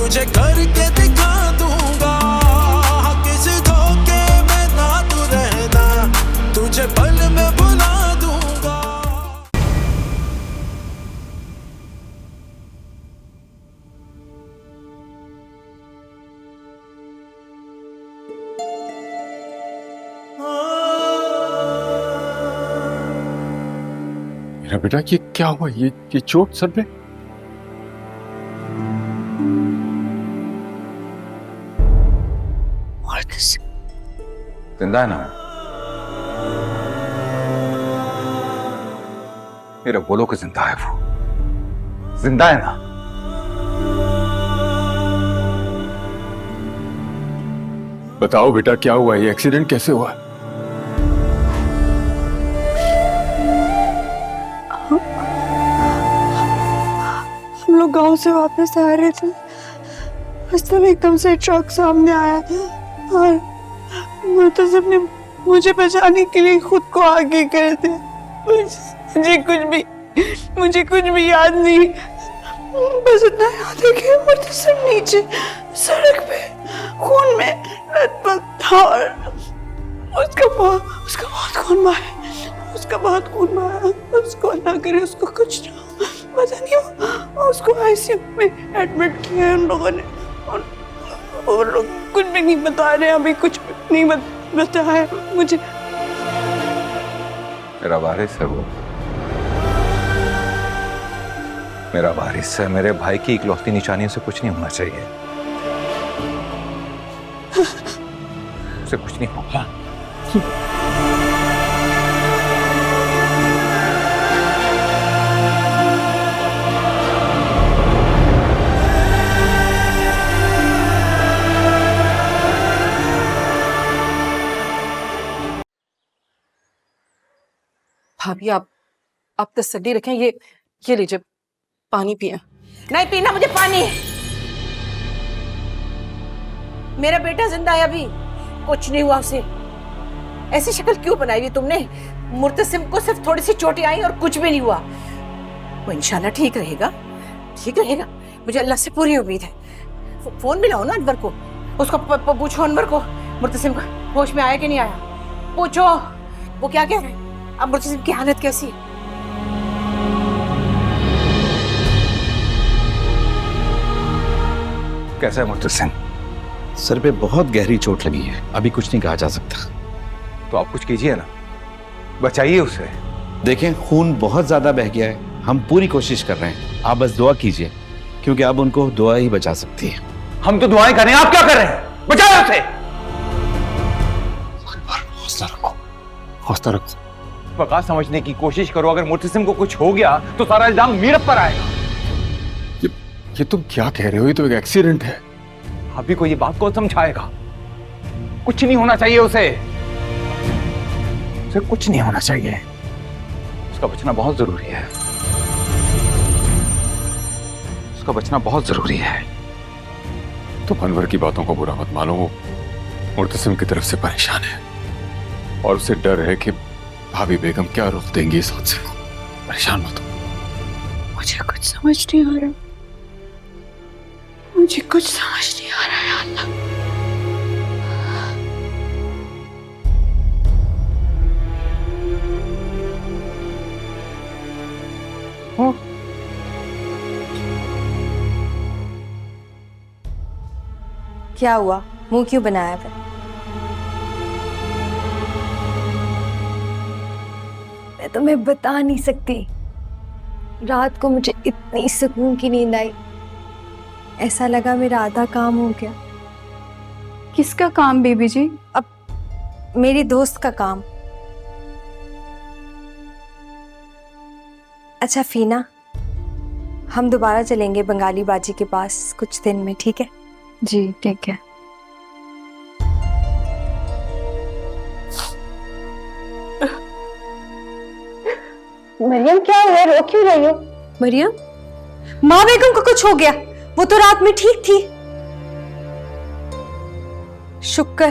तुझे करके दिखा दूंगा, किस धोखे में ना तू रहना, तुझे पल में भुला दूंगा। मेरा बेटा, ये क्या हुआ? ये चोट सर पे? जिंदा है ना? मेरा बोलो कि जिंदा है, वो जिंदा है ना? बताओ बेटा, क्या हुआ? ये एक्सीडेंट कैसे हुआ? हम लोग गांव से वापस आ रहे थे, रास्ते में एकदम से ट्रक सामने आया और मुर्तज़िम ने मुझे बचाने के लिए खुद को आगे कर दिया। मुझे कुछ भी याद नहीं, बस इतना याद है कि मुर्तज़िम नीचे सड़क पे खून में लथपथ था और उसका बहुत खून बहा, उसको अल्लाह करे उसको कुछ ना, पता नहीं उसको आईसीयू में एडमिट किया है हम लोगों ने, और लोग कुछ भी नहीं बता रहे, अभी कुछ नहीं बताया मुझे। मेरा वारिस है वो, मेरा वारिस है। मेरे भाई की इकलौती निशानियों से कुछ नहीं होना चाहिए, उसे कुछ नहीं होगा। भाभी, आप तसल्ली रखें, ये लीजिए पानी पिए। नहीं पीना मुझे पानी। मेरा बेटा जिंदा है, अभी कुछ नहीं हुआ उसे। ऐसी शक्ल क्यों बनाई हुई तुमने? मुर्तसिम को सिर्फ थोड़ी सी चोटें आई और कुछ भी नहीं हुआ। वो इंशाल्लाह ठीक रहेगा, मुझे अल्लाह से पूरी उम्मीद है। फोन मिलाओ ना अनवर को, उसको पूछो अनवर को मुर्तसिम का होश में आया कि नहीं आया, पूछो वो क्या कह रहे हैं, अब मुर्तसिम की हालत कैसी है। कैसा है मुर्तसिम? सर पे बहुत गहरी चोट लगी है, अभी कुछ नहीं कहा जा सकता। तो आप कुछ कीजिए ना, बचाइए उसे। देखें, खून बहुत ज्यादा बह गया है, हम पूरी कोशिश कर रहे हैं, आप बस दुआ कीजिए, क्योंकि अब उनको दुआ ही बचा सकती है। हम तो दुआएं कर रहे हैं, आप क्या कर रहे हैं? बचाओ उसे। हौसला रखो। वक़ा समझने की कोशिश करो, अगर मुर्तसिम को कुछ हो गया तो सारा इल्जाम मीरब पर आएगा। ये तुम क्या कह रहे हो? ये तो एक एक्सीडेंट है। अभी को ये बात कौन समझाएगा? कुछ नहीं होना चाहिए उसे कुछ नहीं होना चाहिए। उसका बचना बहुत जरूरी है, उसका बचना बहुत जरूरी है। तुम अनवर की बातों को बुरा मत मानो, वो मुर्तसिम की तरफ से परेशान है और उसे डर है कि भाभी बेगम क्या रुख देंगी इस हादसे को। परेशान मत हो। मुझे कुछ समझ नहीं आ रहा, मुझे कुछ समझ नहीं आ रहा है अल्लाह। क्या हुआ? मुंह क्यों बनाया फिर? मैं तुम्हें बता नहीं सकती, रात को मुझे इतनी सुकून की नींद आई, ऐसा लगा मेरा आधा काम हो गया। किसका काम बीबी जी? अब मेरी दोस्त का काम। अच्छा फीना, हम दोबारा चलेंगे बंगाली बाजी के पास कुछ दिन में, ठीक है? जी ठीक है। मरियम क्या हुआ, रो क्यों रही हो? मरियम, माँ बेगम को कुछ हो गया, वो तो रात में ठीक थी। शुक्र।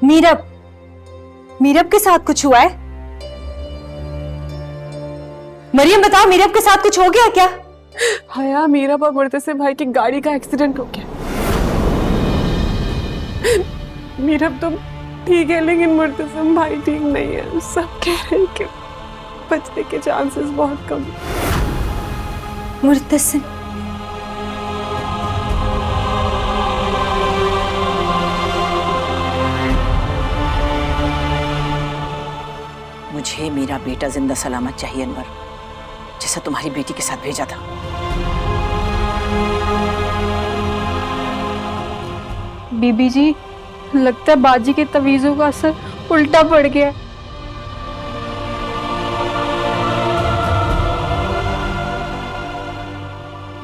मीरब के साथ कुछ हुआ है? मरियम बताओ, मीरब के साथ कुछ हो गया क्या? हया, मीरा और मुर्तसिम भाई की गाड़ी का एक्सीडेंट हो गया। मीरा तुम ठीक है, लेकिन मुर्तसिम भाई ठीक नहीं है। सब कह रहे हैं कि बचने के चांसेस बहुत कम है। मुर्तसिम, मुझे मेरा बेटा जिंदा सलामत चाहिए अनवर, जैसा तुम्हारी बेटी के साथ भेजा था। बीबी जी, लगता है बाजी के तवीज़ों का असर उल्टा पड़ गया।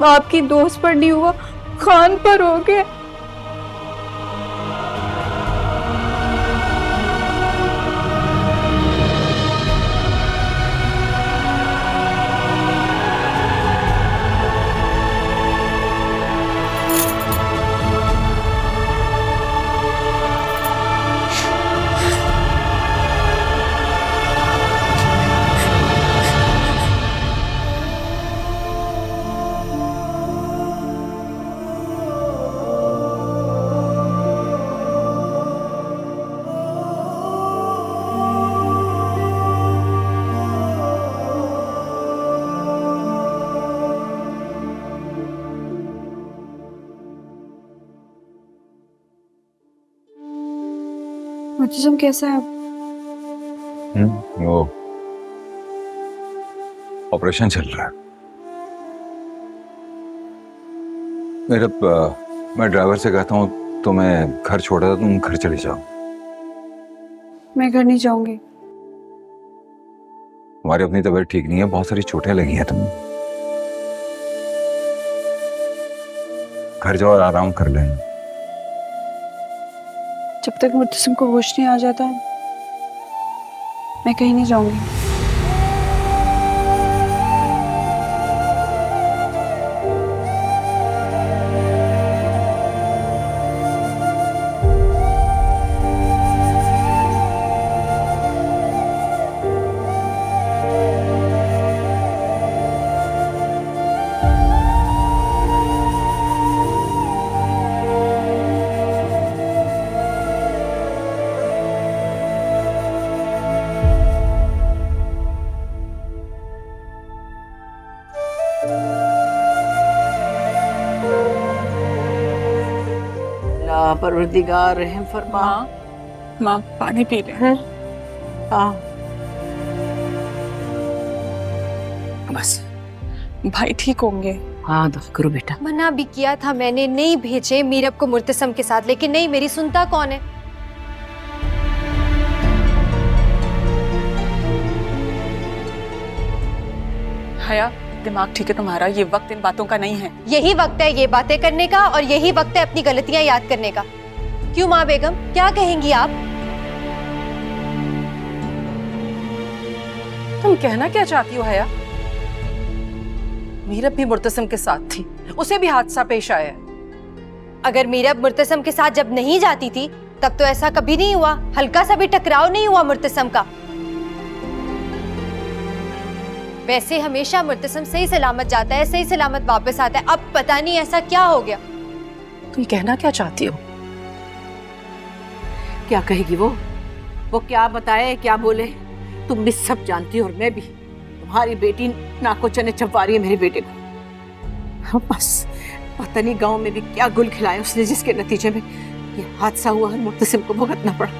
आपकी दोस्त पर नहीं हुआ, खान पर हो गया। मुर्तसिम कैसा है? वो ऑपरेशन चल रहा है। मैं ड्राइवर से कहता हूँ तुम्हें घर छोड़ा था, तुम घर चले जाओ। मैं घर नहीं जाऊंगी। तुम्हारी अपनी तबीयत ठीक नहीं है, बहुत सारी चोटें लगी हैं तुम्हें। घर जाओ और आराम कर लेना। जब तक मुर्तसिम को होश नहीं आ जाता, मैं कहीं नहीं जाऊंगी। परवरदिगार रहम फरमा। माँ पानी पी रहे हैं। हाँ बस भाई ठीक होंगे। हाँ दुआ करो बेटा। मना भी किया था मैंने, नहीं भेजे मीरब को मुर्तसिम के साथ, लेकिन नहीं, मेरी सुनता कौन है। हया, दिमाग ठीक है तुम्हारा? ये वक्त इन बातों का नहीं है। यही वक्त है ये बातें करने का, और यही वक्त है अपनी गलतियां याद करने का। क्यों माँ बेगम, क्या कहेंगी आप? तुम कहना क्या चाहती हो हया? मीरब भी मुर्तसिम के साथ थी, उसे भी हादसा पेश आया। अगर मीरब मुर्तसिम के साथ जब नहीं जाती थी, तब तो ऐसा कभी नहीं हुआ, हल्का सा भी टकराव नहीं हुआ मुर्तसिम का। वैसे हमेशा मुर्तसिम सही सलामत जाता है, सही सलामत वापस आता है। अब पता नहीं ऐसा क्या हो गया। तुम कहना क्या चाहती हो? क्या कहेगी वो क्या बताए, क्या बोले? तुम भी सब जानती हो, और मैं भी। तुम्हारी बेटी नाको चने चबा रही है मेरे बेटे को। बस पता नहीं गांव में भी क्या गुल खिलाया उसने, जिसके नतीजे में ये हादसा हुआ और मुर्तसिम को भुगतना पड़ा।